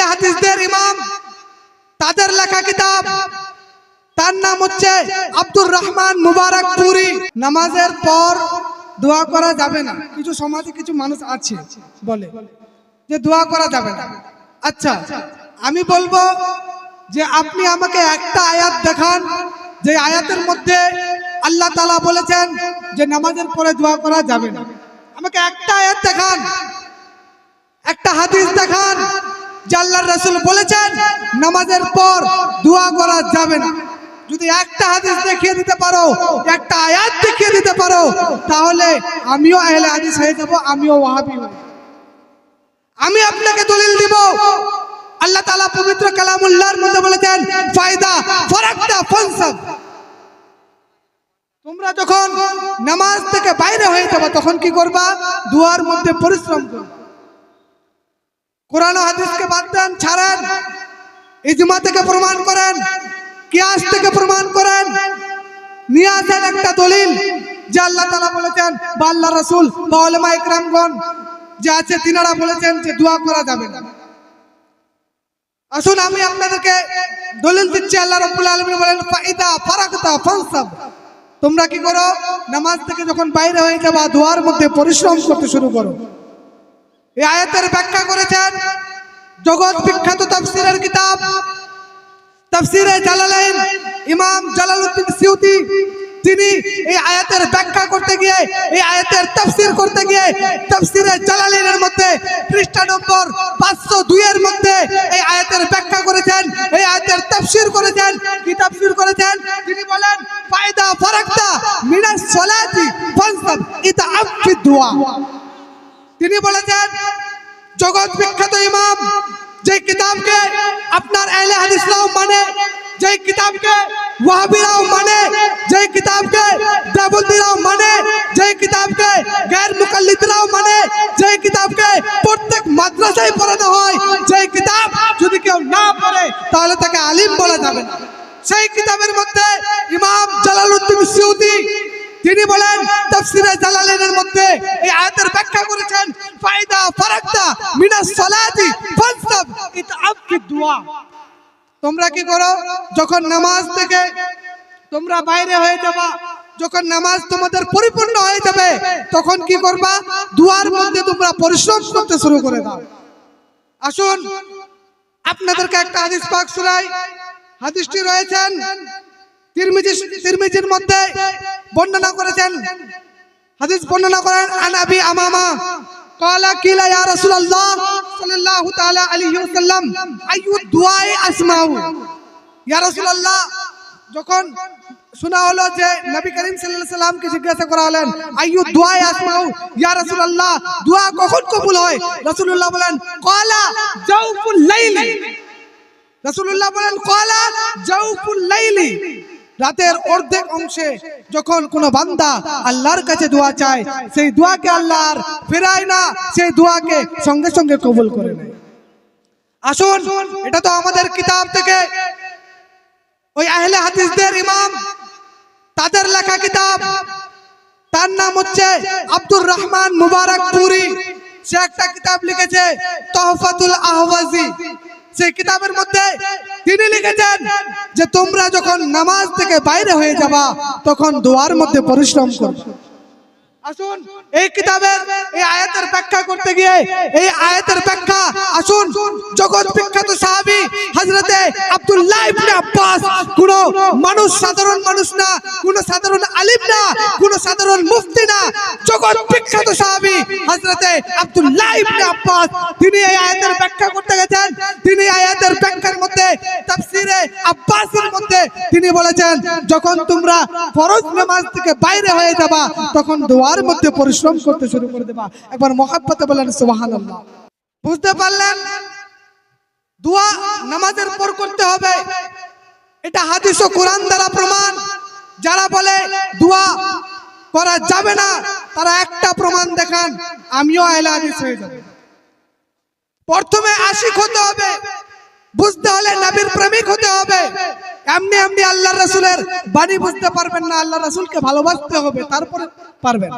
আহলে হাদিসদের ইমাম, তাদের লেখা কিতাব, তার নাম হচ্ছে আব্দুর রহমান মুবারকপুরি। নামাজের পর দোয়া করা যাবে না। কিছু সমাজে কিছু মানুষ আছে বলে যে দোয়া করা যাবে না। আচ্ছা, আমি বলবো যে আপনি আমাকে একটা আয়াত দেখান যে আয়াতের মধ্যে আল্লাহ তাআলা বলেছেন যে নামাজের পরে দোয়া করা যাবে না। আমাকে একটা আয়াত দেখান, একটা হাদিস দেখান যে আল্লাহর রাসূল বলেছেন নামাজের পর দোয়া করা যাবে না। যদি একটা হাদিস দেখিয়ে দিতে পারো, একটা আয়াত দেখিয়ে দিতে পারো, তাহলে আমিও আহলে হাদিস হয়ে যাব, আমিও ওয়াহাবি হয়ে যাব। আমি আপনাকে দলিল দিব। আল্লাহ তাআলা পবিত্র কালামুল্লাহর মধ্যে বলেছেন ফায়দা ফারাকতা ফানসাব। তোমরা যখন নামাজ থেকে বাইরে হয়ে যাবে তখন কি করবা? দুয়ার মধ্যে পরিশ্রম করবে। কোরআন ও হাদিসকে বাদ দেন, ছাড়েন, ইজমা থেকে প্রমাণ করেন, কিয়াস থেকে প্রমাণ করেন, নিয়ে আসেন একটা দলিল যে আল্লাহ তাআলা বলেছেন বা আল্লাহ রাসূল বা উলামা ইকরামগণ যে আছে তিনারা বলেছেন যে দোয়া করা যাবে না। আসুন আমি আপনাদেরকে দলিল দিচ্ছি। আল্লাহ রাব্বুল আলামিন বলেন ফাইদা ফারাকতা ফানসাব। তোমরা কি করো? নামাজ থেকে যখন বাইরে হয়ে যাবা দোয়ার মধ্যে পরিশ্রম করতে শুরু করো। এই আয়াতের ব্যাখ্যা করেছেন জগৎ বিখ্যাত তাফসীরের কিতাব তাফসীরে জালালাইন ইমাম জালালউদ্দিন সিউতি। তিনি এই আয়াতের ব্যাখ্যা করতে গিয়ে, এই আয়াতের তাফসীর করতে গিয়ে তাফসীরে জালালাইনের মধ্যে পৃষ্ঠা নম্বর 502 এর মধ্যে এই আয়াতের ব্যাখ্যা করেছেন, এই আয়াতের তাফসীর করেছেন। কি তাফসীর করেছেন? তিনি বলেন ফায়দা ফারাকতা মিনাস সালাতি ফানসাব ইতআফ ফি দুআ। তিনি বলেছেন জগৎ বিখ্যাত ইমাম, যে কিতাবকে আপনার আহলে হাদিসরাও মানে, যে কিতাবকে ওয়াহাবিরাও মানে, যে কিতাবকে দেওবন্দিরাও মানে, যে কিতাবকে গায়র মুকাল্লিদরাও মানে, যে কিতাবকে প্রত্যেক মাদ্রাসায় পড়ানো হয়, যে কিতাব যদি কেউ না পড়ে তাহলে তাকে আলিম বলা যাবে না, সেই কিতাবের মধ্যে ইমাম জালালউদ্দিন সিউতি তিনি বলেন তাফসীরে জালালাইনের মধ্যে এই আয়াতের ব্যাখ্যা করেছেন ফায়দা ফারাকতা মিনাস সালাতি ফানসাব ইতআফ ফি দুআ। তোমরা কি করো? যখন নামাজ থেকে তোমরা বাইরে হয়ে যাবা, যখন নামাজ তোমাদের পরিপূর্ণ হয়ে যাবে তখন কি করবা? দুয়ার মধ্যে তোমরা পরিশ্রম করতে শুরু করে দাও। আসুন আপনাদেরকে একটা হাদিস পাক শোনাই। হাদিসটি রয়েছেন তিরমিজির মধ্যে বর্ণনা করেছেন। হাদিস বর্ণনা করেন আন আবি আমামা قال قيل يا رسول الله صلى الله تعالى عليه وسلم اي الدعاء اسمع يا رسول الله। যখন শোনা হলো যে নবী করিম সাল্লাল্লাহু আলাইহি সাল্লামকে জিজ্ঞাসা করা হলেন আইয়ু দুআ আসমাউ ইয়া রাসূলুল্লাহ, দোয়া কখন কবুল হয়? রাসূলুল্লাহ বলেন ক্বালা জাওফুল লাইলি। রাসূলুল্লাহ বলেন ক্বালা জাওফুল লাইলি। রাতের অর্ধেক অংশে যখন কোনো বান্দা আল্লাহর কাছে দোয়া চায়, সেই দোয়াকে আল্লাহ আর ফেরায় না, সেই দোয়াকে সঙ্গে সঙ্গে কবুল করে নেয়। আসুন, এটা তো আমাদের কিতাব থেকে ওই আহলে হাদিসদের ইমাম, তাদের লেখা কিতাব, তার নাম হচ্ছে আব্দুর রহমান মুবারকপুরি। সে একটা কিতাব লিখেছে তোহফাতুল আহওয়াজি। সেই কিতাবের মধ্যে তিনি লিখেছেন যে তোমরা যখন নামাজ থেকে বাইরে হয়ে যাবা তখন দোয়ার মধ্যে পরিশ্রম করবে। আসুন এই কিতাবের এই আয়াতের ব্যাখ্যা করতে গিয়ে এই আয়াতের ব্যাখ্যা আসুন জগৎ বিখ্যাত সাহাবী হযরতে আব্দুল্লাহ ইবনে আব্বাস, কোন মানুষ, সাধারণ মানুষ না, কোন সাধারণ আলিম না, কোন সাধারণ মুফতি না, জগৎ বিখ্যাত সাহাবী হযরতে আব্দুল্লাহ ইবনে আব্বাস, তিনি এই আয়াতের ব্যাখ্যা করতে গেছেন। তিনি আয়াতের ব্যাখ্যার মধ্যে তাফসীরে আব্বাসের মধ্যে তিনি বলেছেন যখন তোমরা ফরজ নামাজ থেকে বাইরে হয়ে যাবা তখন দোয়ার মধ্যে পরিশ্রম করতে শুরু করে দেবা। একবার মুহাব্বতে বলেন সুবহানাল্লাহ। বুঝতে পারলেন? দোয়া নামাজের পর করতে হবে, এটা হাদিস ও কোরআন দ্বারা প্রমাণ। যারা বলে দোয়া করা যাবে না তারা একটা প্রমাণ দেখান, আমিও আহলে হাদিস হয়ে যাব। প্রথমে আশিক হতে হবে, বুঝতে হলে নবীর প্রেমিক হতে হবে। এমনি এমনি আল্লাহর রাসূলের বাণী বুঝতে পারবেন না, আল্লাহর রাসূলকে ভালোবাসতে হবে, তারপরে পারবেন।